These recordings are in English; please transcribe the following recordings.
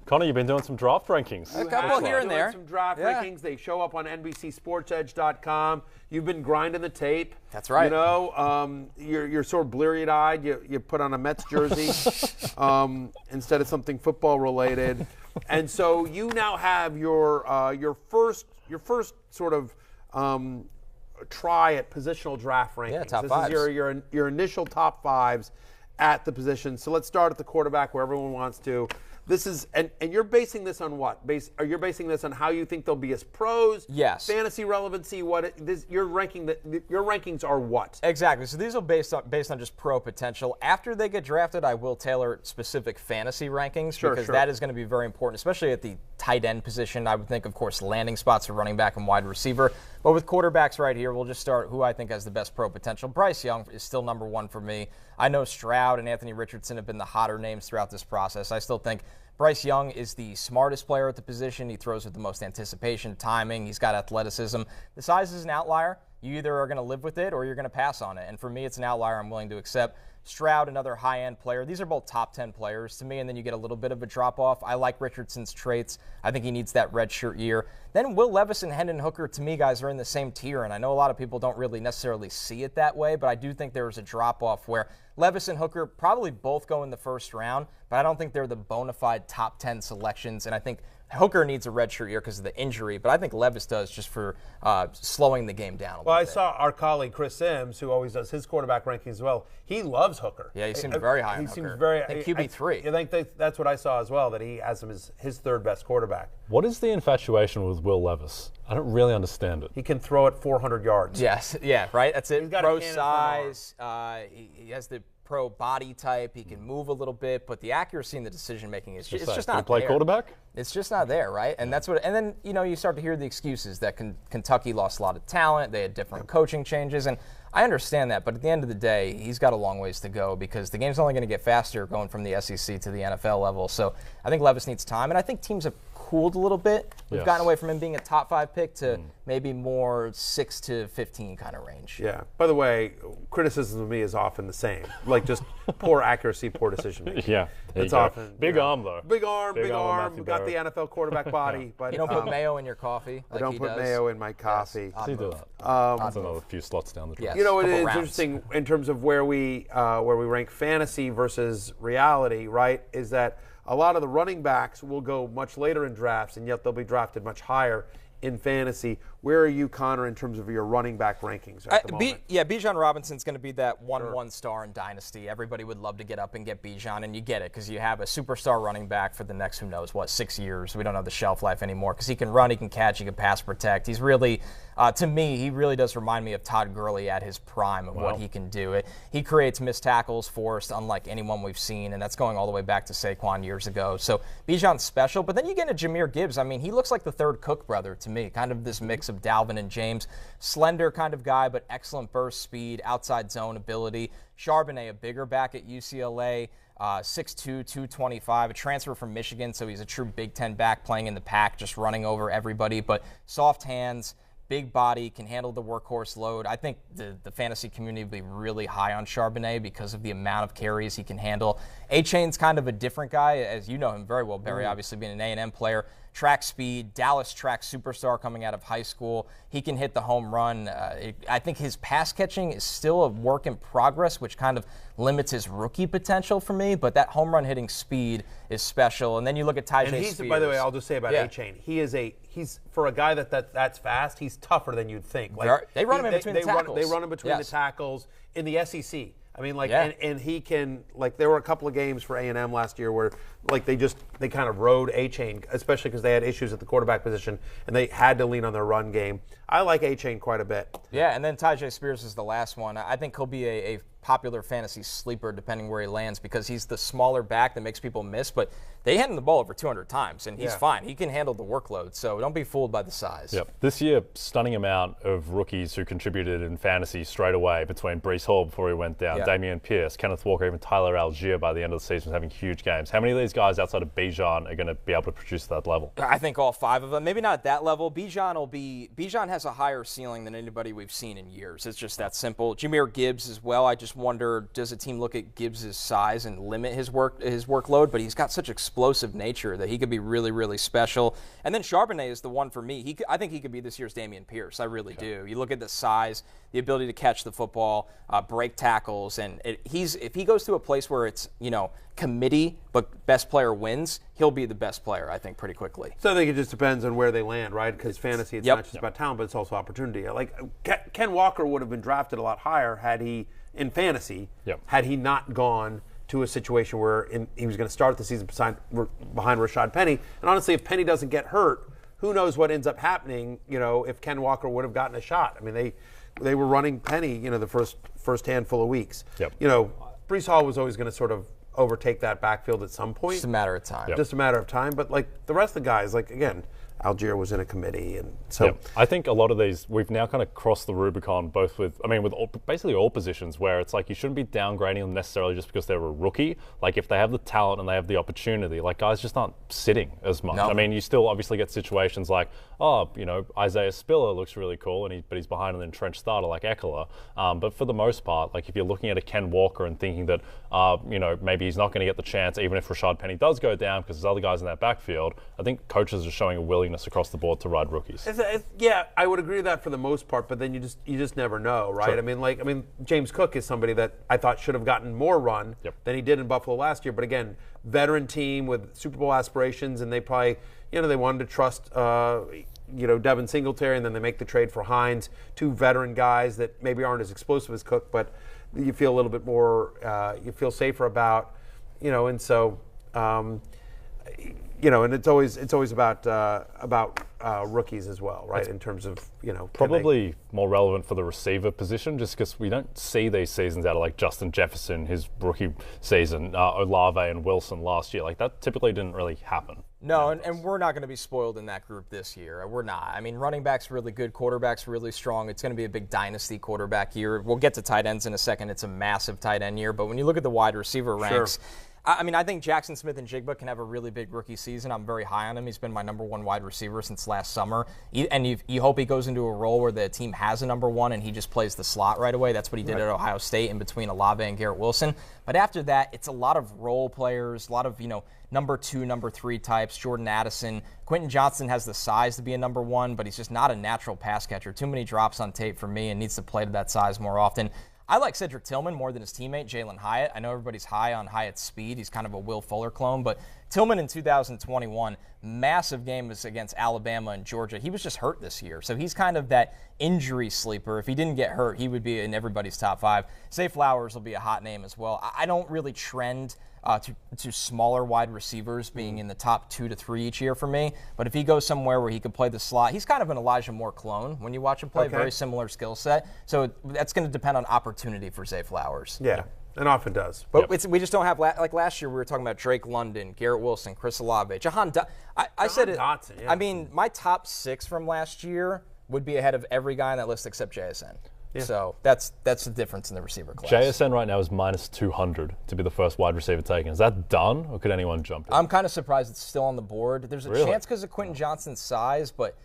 Connor, you've been doing some draft rankings. A couple here and there. Some draft rankings. They show up on NBCSportsEdge.com. You've been grinding the tape. That's right. You know, you're sort of bleary-eyed. You put on a Mets jersey instead of something football-related. And so you now have your first sort of try at positional draft rankings. Yeah, top this fives. is your initial top fives at the position. So let's start at the quarterback where everyone wants to. This is and you're basing this on what? You're basing this on how you think they'll be as pros? Yes. Fantasy relevancy. Your rankings are what? Exactly. So these are based on just pro potential. After they get drafted, I will tailor specific fantasy rankings because that is going to be very important, especially at the tight end position. I would think, of course, landing spots for running back and wide receiver. But with quarterbacks right here, we'll just start who I think has the best pro potential. Bryce Young is still number one for me. I know Stroud and Anthony Richardson have been the hotter names throughout this process. I still think Bryce Young is the smartest player at the position. He throws with the most anticipation, timing. He's got athleticism. The size is an outlier. You either are going to live with it or you're going to pass on it. And for me, it's an outlier I'm willing to accept. Stroud, another high-end player. These are both top 10 players to me, and then you get a little bit of a drop-off. I like Richardson's traits. I think he needs that redshirt year. Then Will Levis and Hendon Hooker, to me, guys, are in the same tier, and I know a lot of people don't really necessarily see it that way, but I do think there's a drop-off where Levis and Hooker probably both go in the first round, but I don't think they're the bona fide top 10 selections, and I think Hooker needs a redshirt year because of the injury, but I think Levis does just for slowing the game down a little bit. Well, I saw our colleague Chris Sims, who always does his quarterback rankings as well. He loves Hooker. Yeah, he seems very high on Hooker. Seems very, I think QB3. I think that's what I saw as well, that he has him as his third best quarterback. What is the infatuation with Will Levis? I don't really understand it. He can throw it 400 yards. Yes, yeah, right? That's it. He's got pro a cannon size. He has the pro body type. He can move a little bit, but the accuracy and the decision making is just not there. Play quarterback? It's just not there, right? And that's what. And then you start to hear the excuses that Kentucky lost a lot of talent. They had different coaching changes, and I understand that. But at the end of the day, he's got a long ways to go because the game's only going to get faster going from the SEC to the NFL level. So I think Levis needs time, and I think teams have cooled a little bit. We've gotten away from him being a top 5 pick to maybe more 6 to 15 kind of range. Yeah. By the way, criticism of me is often the same. Like just poor accuracy, poor decision making. Yeah. It's often big arm though. Big arm. Got the NFL quarterback body. But you don't put mayo in your coffee. I don't put mayo in my coffee. Yes. Do that. That's another few slots down the draft. Yes. It is interesting in terms of where we rank fantasy versus reality, right? Is that a lot of the running backs will go much later in drafts, and yet they'll be drafted much higher in fantasy. Where are you, Connor, in terms of your running back rankings at the moment? Bijan Robinson's going to be that 1-1 star in Dynasty. Everybody would love to get up and get Bijan, and you get it because you have a superstar running back for the next, 6 years. We don't have the shelf life anymore because he can run, he can catch, he can pass protect. He's really, to me, he really does remind me of Todd Gurley at his prime of what he can do. He creates missed tackles forced unlike anyone we've seen, and that's going all the way back to Saquon years ago. So Bijan's special, but then you get into Jahmyr Gibbs. I mean, he looks like the third Cook brother to me, kind of this mix of Dalvin and James. Slender kind of guy, but excellent burst speed, outside zone ability. Charbonnet, a bigger back at UCLA, 6'2", 225, a transfer from Michigan, so he's a true Big Ten back playing in the pack, just running over everybody, but soft hands, big body, can handle the workhorse load. I think the fantasy community will be really high on Charbonnet because of the amount of carries he can handle. A-Chain's kind of a different guy, as you know him very well, Barry, obviously being an A&M player. Track speed, Dallas track superstar coming out of high school. He can hit the home run. I think his pass catching is still a work in progress, which kind of limits his rookie potential for me, but that home run hitting speed is special. And then you look at Tyjae Spears. By the way, I'll just say about A-Chain, he's for a guy that's fast, he's tougher than you'd think. Like, they run him in between the tackles. They run him between the tackles in the SEC. I mean, and he can, there were a couple of games for A&M last year where, they kind of rode A-Chain, especially because they had issues at the quarterback position, and they had to lean on their run game. I like A-Chain quite a bit. Yeah, and then Tyjae Spears is the last one. I think he'll be a popular fantasy sleeper depending where he lands because he's the smaller back that makes people miss, but they hand him the ball over 200 times, and he's fine. He can handle the workload, so don't be fooled by the size. Yep. This year, stunning amount of rookies who contributed in fantasy straight away between Breece Hall before he went down, Dameon Pierce, Kenneth Walker, even Tyler Algier by the end of the season was having huge games. How many of these guys outside of Bijan are going to be able to produce at that level? I think all 5 of them. Maybe not at that level. Bijan has a higher ceiling than anybody we've seen in years. It's just that simple. Jahmyr Gibbs as well. I just wonder, does a team look at Gibbs' size and limit his workload? But he's got such explosive explosive nature that he could be really, really special. And then Charbonnet is the one for me. I think he could be this year's Dameon Pierce. I really do. You look at the size, the ability to catch the football, break tackles, and if he goes to a place where it's, committee, but best player wins, he'll be the best player, I think, pretty quickly. So I think it just depends on where they land, right? Because fantasy, it's not just about talent, but it's also opportunity. Like Ken Walker would have been drafted a lot higher had he, in fantasy, had he not gone to a situation where he was going to start the season behind Rashad Penny. And honestly, if Penny doesn't get hurt, who knows what ends up happening, if Ken Walker would have gotten a shot. I mean, they were running Penny, the first handful of weeks. Breece Hall was always going to sort of overtake that backfield at some point. Just a matter of time. Just a matter of time. But, the rest of the guys, again, Algier was in a committee, and so I think a lot of these we've now kind of crossed the Rubicon, both with basically all positions, where it's like you shouldn't be downgrading them necessarily just because they're a rookie. Like if they have the talent and they have the opportunity, guys just aren't sitting as much. No. I mean, you still obviously get situations like, Isaiah Spiller looks really cool, but he's behind an entrenched starter like Eckler. But for the most part, if you're looking at a Ken Walker and thinking that maybe he's not going to get the chance, even if Rashad Penny does go down because there's other guys in that backfield, I think coaches are showing a willingness across the board to ride rookies. I would agree with that for the most part, but then you just never know, right? Sure. James Cook is somebody that I thought should have gotten more run than he did in Buffalo last year. But again, veteran team with Super Bowl aspirations, and they probably, they wanted to trust, Devin Singletary, and then they make the trade for Hines, two veteran guys that maybe aren't as explosive as Cook, but you feel a little bit more, you feel safer about, and so. And it's always about rookies as well, right? In terms of probably more relevant for the receiver position, just because we don't see these seasons out of Justin Jefferson, his rookie season, Olave and Wilson last year. That typically didn't really happen. No, and we're not going to be spoiled in that group this year. We're not. I mean, running back's really good, quarterback's really strong. It's going to be a big dynasty quarterback year. We'll get to tight ends in a second. It's a massive tight end year. But when you look at the wide receiver ranks, I think Jaxon Smith-Njigba can have a really big rookie season. I'm very high on him. He's been my number one wide receiver since last summer. And you hope he goes into a role where the team has a number one and he just plays the slot right away. That's what he did at Ohio State in between Olave and Garrett Wilson. But after that, it's a lot of role players, a lot of, number 2, number 3 types. Jordan Addison. Quentin Johnson has the size to be a number 1, but he's just not a natural pass catcher. Too many drops on tape for me and needs to play to that size more often. I like Cedric Tillman more than his teammate, Jalen Hyatt. I know everybody's high on Hyatt's speed. He's kind of a Will Fuller clone, but Tillman in 2021, massive game was against Alabama and Georgia. He was just hurt this year, so he's kind of that injury sleeper. If he didn't get hurt, he would be in everybody's top 5. Zay Flowers will be a hot name as well. I don't really trend to smaller wide receivers being in the top 2 to 3 each year for me. But if he goes somewhere where he could play the slot, he's kind of an Elijah Moore clone when you watch him play. Very similar skill set. So that's going to depend on opportunity for Zay Flowers. Yeah, it often does. But we just don't have, like last year we were talking about Drake London, Garrett Wilson, Chris Olave, Jahan Dotson. I mean, my top 6 from last year would be ahead of every guy on that list except JSN. Yeah. So that's the difference in the receiver class. JSN right now is minus 200 to be the first wide receiver taken. Is that done, or could anyone jump in? I'm kind of surprised it's still on the board. There's a chance because of Quentin Johnson's size, but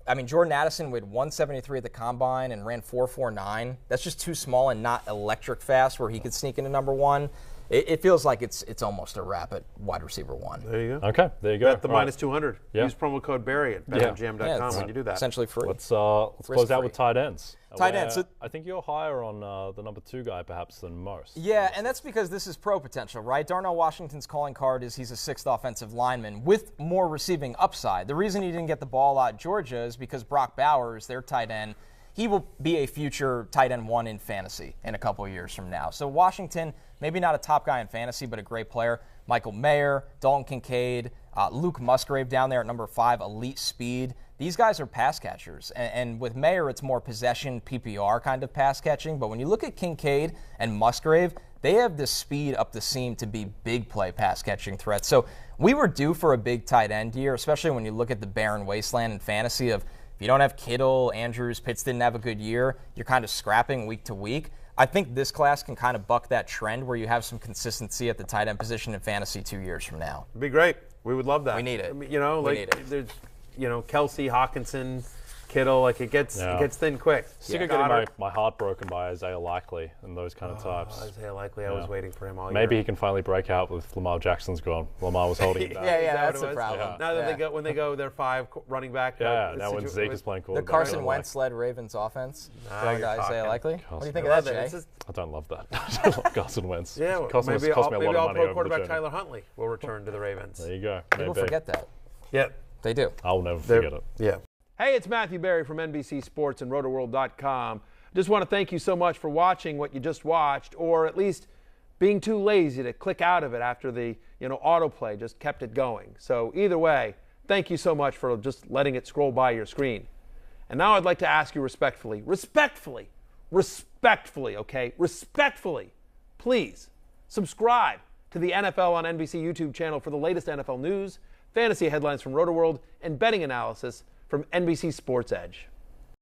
I mean, Jordan Addison weighed 173 at the combine and ran 4.49. That's just too small and not electric fast where he could sneak into number 1. It feels like it's almost a wrap at wide receiver 1. There you go. Okay, there you go. Bet the minus 200. Yeah. Use promo code Barry at betmgm.com when you do that. Essentially free. Let's close out with tight ends. Tight ends. I think you're higher on the number 2 guy perhaps than most. Yeah, and that's because this is pro potential, right? Darnell Washington's calling card is he's a 6th offensive lineman with more receiving upside. The reason he didn't get the ball out at Georgia is because Brock Bowers, their tight end, he will be a future tight end 1 in fantasy in a couple of years from now. So Washington, maybe not a top guy in fantasy, but a great player. Michael Mayer, Dalton Kincaid, Luke Musgrave down there at number 5, elite speed. These guys are pass catchers. And with Mayer, it's more possession, PPR kind of pass catching. But when you look at Kincaid and Musgrave, they have the speed up the seam to be big play pass catching threats. So we were due for a big tight end year, especially when you look at the barren wasteland in fantasy of if you don't have Kittle, Andrews, Pitts didn't have a good year, you're kind of scrapping week to week. I think this class can kind of buck that trend where you have some consistency at the tight end position in fantasy 2 years from now. It'd be great. We would love that. We need it. I mean, there's, Kelsey, Hawkinson, Kittle, like it gets thin quick. Sick of getting my heart broken by Isaiah Likely and those kind of types. Isaiah Likely, I was waiting for him all year. Maybe he can finally break out with Lamar Jackson's gone. Lamar was holding him back. That's the problem. Yeah. Now that when they go their 5 running back. Now when Zeke is playing quarterback. The Carson Wentz-led Ravens offense. Throwing to Isaiah Likely. What do you think of that, Jay? I don't love that. I love Carson Wentz. Yeah, maybe all-pro quarterback Tyler Huntley will return to the Ravens. There you go. People forget that. Yeah. They do. I'll never forget it. Yeah. Hey, it's Matthew Berry from NBC Sports and RotoWorld.com. Just want to thank you so much for watching what you just watched, or at least being too lazy to click out of it after the autoplay just kept it going. So either way, thank you so much for just letting it scroll by your screen. And now I'd like to ask you respectfully, okay? Respectfully, please subscribe to the NFL on NBC YouTube channel for the latest NFL news, fantasy headlines from RotoWorld, and betting analysis from NBC Sports Edge.